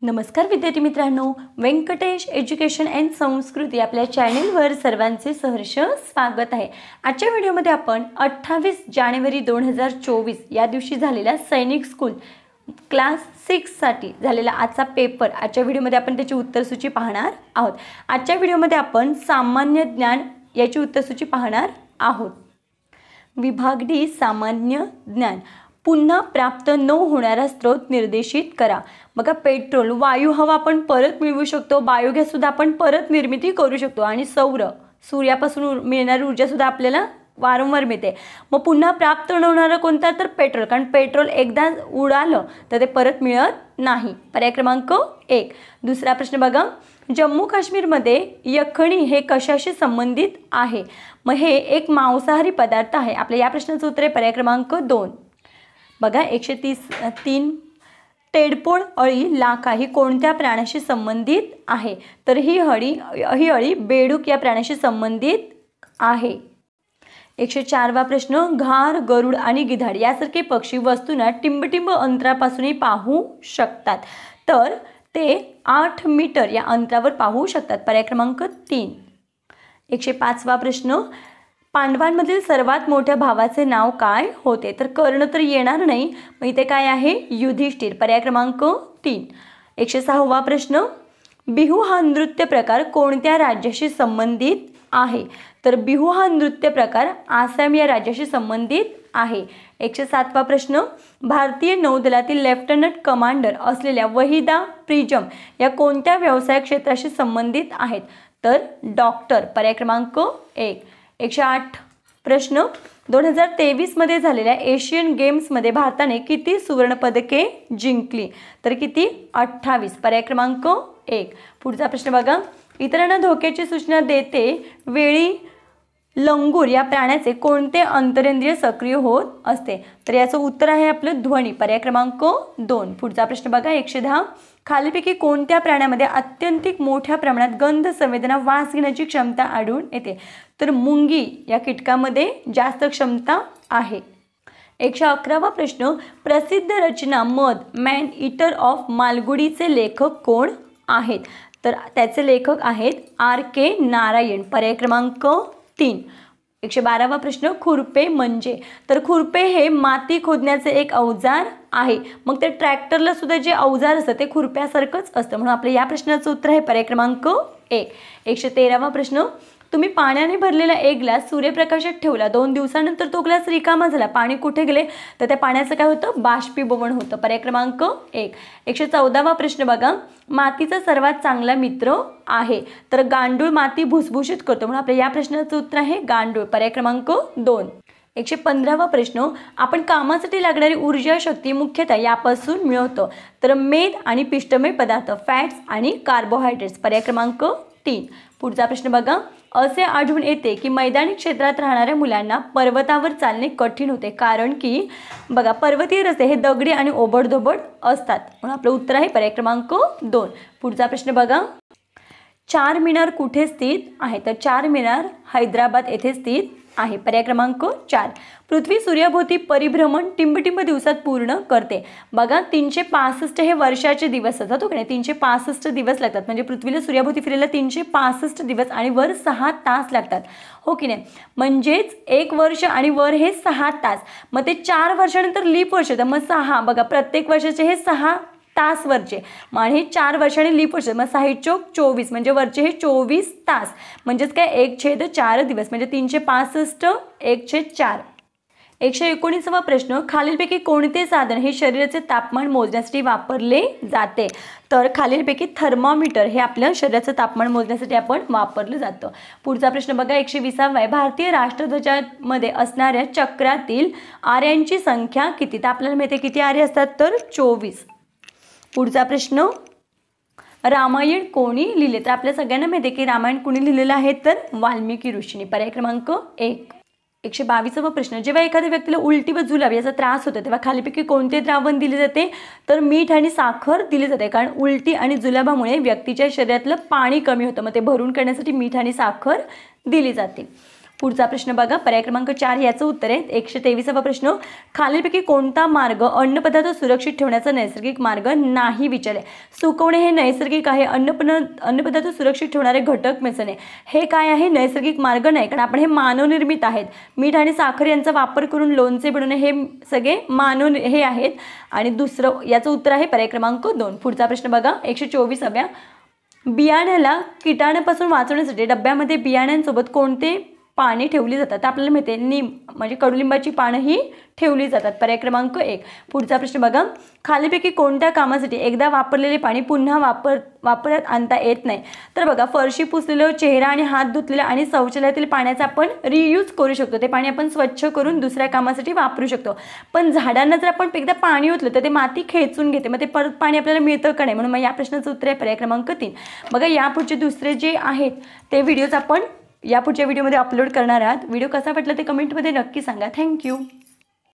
नमस्कार विद्यार्थी मित्रांनो, व्यंकटेश एज्युकेशन अँड संस्कृती आपल्या चॅनेलवर सर्वांचे सहर्ष स्वागत आहे। आजच्या व्हिडिओमध्ये आपण 28 जानेवारी 2024 या दिवशी झालेला सैनिक स्कूल क्लास 6 साठी झालेला आजचा पेपर आजच्या व्हिडिओमध्ये आपण त्याची उत्तरसूची पाहणार आहोत। आजच्या व्हिडिओमध्ये आपण सामान्य ज्ञान याची उत्तरसूची पाहणार आहोत। विभाग डी सामान्य ज्ञान, पुन्हा प्राप्त न होणारा स्रोत निर्देशित करा। बघा, पेट्रोल, वायू, हवा आपण परत मिळवू शकतो, बायोगॅस सुद्धा आपण परत निर्मिती करू शकतो आणि सौर, सूर्यापासून मिळणारी ऊर्जा सुद्धा आपल्याला वारंवार मिळते। मग पुन्हा प्राप्त न होणारा कोणता, तर पेट्रोल, कारण पेट्रोल एकदा उडालं तर ते परत मिळत नाही। पर्याय क्रमांक 1। दुसरा प्रश्न बघा, जम्मू काश्मीरमध्ये यखणी हे कशाशी संबंधित आहे? मग हे एक मांसाहारी पदार्थ आहे। आपल्या या प्रश्नाचं उत्तर आहे पर्याय क्रमांक 2। बघा, 133 टेडपोड अळी लाखा ही कोणत्या प्राण्याशी संबंधित आहे? तर ही अळी बेडूक या प्राण्याशी संबंधित आहे। 104वा प्रश्न, घार, गरुड आणि गिधाड यासारखे पक्षी वस्तूंना टिंबटिंब अंतरापासूनही पाहू शकतात, तर ते 8 मीटर या अंतरावर पाहू शकतात। पर्याय क्रमांक 3। 105वा प्रश्न, पांडवांमधील सर्वात मोठ्या भावाचे नाव काय होते? तर कर्ण तर येणार नाही, मग इथे काय आहे? युधिष्ठिर। पर्याय क्रमांक 3। 106वा प्रश्न, बिहू हा नृत्य प्रकार कोणत्या राज्याशी संबंधित आहे? तर बिहू हा नृत्य प्रकार आसाम या राज्याशी संबंधित आहे। 107वा प्रश्न, भारतीय नौदलातील लेफ्टनंट कमांडर असलेल्या वहिदा प्रिजम या कोणत्या व्यवसाय क्षेत्राशी संबंधित आहेत? तर डॉक्टर। पर्याय क्रमांक 1। 108 प्रश्न, 2023 मध्ये झालेल्या एशियन गेम्समध्ये भारताने किती सुवर्णपदके जिंकली? तर किती? 28। पर्याय क्रमांक 1। पुढचा प्रश्न बघा, इतरांना धोक्याची सूचना देते वेळी लंगूर या प्राण्याचे कोणते अंतरेंद्रिय सक्रिय होत असते? तर याचं उत्तर आहे आपलं ध्वनी। पर्याय क्रमांक 2। पुढचा प्रश्न बघा, 110 खालीपैकी कोणत्या प्राण्यामध्ये अत्यंतिक मोठ्या प्रमाणात गंध संवेदना वास घेण्याची क्षमता आढळून येते? तर मुंगी या कीटकामध्ये जास्त क्षमता आहे। 111वा प्रश्न, प्रसिद्ध रचना मध मॅन ईटर ऑफ मालगुडीचे लेखक कोण आहेत? तर त्याचे लेखक आहेत R.K. नारायण। पर्याय क्रमांक 3। 112वा प्रश्न, खुरपे म्हणजे? तर खुरपे हे माती खोदण्याचे एक अवजार आहे। मग ते ट्रॅक्टरला सुद्धा जे अवजार असतं ते खुरप्यासारखंच असतं, म्हणून आपल्या या प्रश्नाचं उत्तर आहे पर्याय क्रमांक 1। 113वा प्रश्न, तुम्ही पाण्याने भरलेला एक ग्लास सूर्यप्रकाशात ठेवला, 2 दिवसानंतर तो ग्लास रिकामा झाला, पाणी कुठे गेले? तर त्या पाण्याचं काय होतं? बाष्पीभवन होतं। पर्याय क्रमांक 1। 114वा प्रश्न बघा, मातीचा सर्वात चांगला मित्र आहे? तर गांडूळ माती भुसभुशीत करतो, म्हणून आपल्या या प्रश्नाचं उत्तर आहे गांडूळ। पर्याय क्रमांक 2। 115वा प्रश्न, आपण कामासाठी लागणारी ऊर्जा शक्ती मुख्यतः यापासून मिळवतो? तर मेद आणि पिष्टमय पदार्थ, फॅट्स आणि कार्बोहायड्रेट्स। पर्याय क्रमांक 3। पुढचा प्रश्न बघा, असे आढळून येते की मैदानी क्षेत्रात राहणाऱ्या मुलांना पर्वतावर चालणे कठीण होते, कारण की बघा पर्वतीय रस्ते हे दगडी आणि ओबडधोबड असतात, म्हणून आपलं उत्तर आहे पर्याय क्रमांक 2। पुढचा प्रश्न बघा, चार मिनार कुठे स्थित आहे? तर चार मिनार हैदराबाद येथे स्थित आहे। पर्याय क्रमांक 4। पृथ्वी सूर्याभोवती परिभ्रमण टिंबटिंब दिवसात पूर्ण करते? बघा, 365 हे वर्षाचे दिवस असतात, हो की नाही? 365 दिवस लागतात, म्हणजे पृथ्वीला सूर्याभोवती फिरायला 365 दिवस आणि वर 6 तास लागतात, हो की नाही? म्हणजेच 1 वर्ष आणि वर हे 6 तास, मग ते 4 वर्षानंतर लीप वर्ष येतं, मग 6, बघा प्रत्येक वर्षाचे हे 6 तास वरचे, मग हे 4 वर्षाने लीप वर्ष, मग 6 चोक 24, म्हणजे वरचे हे 24 तास, म्हणजेच काय 1/4 दिवस, म्हणजे 365 1/4। 119वा प्रश्न, खालीलपैकी कोणते साधन हे शरीराचे तापमान मोजण्यासाठी वापरले जाते? तर खालीलपैकी थर्मोमीटर हे आपल्या शरीराचं तापमान मोजण्यासाठी आपण वापरलं जातं। पुढचा प्रश्न बघा, 120वा आहे, भारतीय राष्ट्रध्वजामध्ये असणाऱ्या चक्रातील आर्यांची संख्या किती? तर आपल्याला माहिती आहे किती आरे असतात? तर 24। पुढचा प्रश्न, रामायण कोणी लिहिले? तर आपल्या सगळ्यांना माहिती आहे की रामायण कोणी लिहिलेलं आहे? तर वाल्मिकी ऋषींनी। पर्याय क्रमांक 1। 122वा प्रश्न, जेव्हा एखाद्या व्यक्तीला उलटी व जुलाब याचा त्रास होतो तेव्हा खालीपैकी कोणते द्रावण दिले जाते? तर मीठ आणि साखर दिली जाते, कारण उलटी आणि जुलाबामुळे व्यक्तीच्या शरीरातलं पाणी कमी होतं, मग ते भरून काढण्यासाठी मीठ आणि साखर दिली जाते। पुढचा प्रश्न बघा, पर्याय क्रमांक 4 याचं उत्तर आहे. 123वा प्रश्न, खालीलपैकी कोणता मार्ग अन्नपदार्थ सुरक्षित ठेवण्याचा नैसर्गिक मार्ग नाही विचारले. सुकवणे हे नैसर्गिक आहे. अन्नपदार्थ सुरक्षित ठेवणारे घटक मिसळणे हे काय आहे, नैसर्गिक मार्ग नाही, कारण आपण हे मानवनिर्मित आहेत. मीठ आणि साखर यांचा वापर करून लोणचे बनवणे हे सगळे हे आहेत. आणि दुसरं याचं उत्तर आहे पर्याय क्रमांक 2. पुढचा प्रश्न बघा, 124व्या, बियाण्याला कीटाणूपासून वाचवण्यासाठी डब्यामध्ये बियाण्यांसोबत कोणते पाने ठेवली जातात. आपल्याला माहिती आहे निम म्हणजे कडुलिंबाची पानं ही ठेवली जातात. पर्याय क्रमांक 1. पुढचा प्रश्न बघा, खालीपैकी कोणत्या कामासाठी एकदा वापरलेले पाणी पुन्हा वापरात आणता येत नाही. तर बघा, फरशी पुसलेलं, चेहरा आणि हात धुतलेलं आणि शौचालयातील पाण्याचा आपण रियूज करू शकतो. ते पाणी आपण स्वच्छ करून दुसऱ्या कामासाठी वापरू शकतो. पण झाडांना जर आपण एकदा पाणी ओतलं तर ते माती खेचून घेते, मग ते परत पाणी आपल्याला मिळतं का नाही. म्हणून मग या प्रश्नाचं उत्तर आहे पर्याय क्रमांक 3. बघा, यापुढचे दुसरे जे आहेत ते व्हिडिओज आपण यापुढच्या व्हिडिओमध्ये अपलोड करणार आहात. व्हिडिओ कसा वाटला ते कमेंटमध्ये नक्की सांगा. थँक्यू.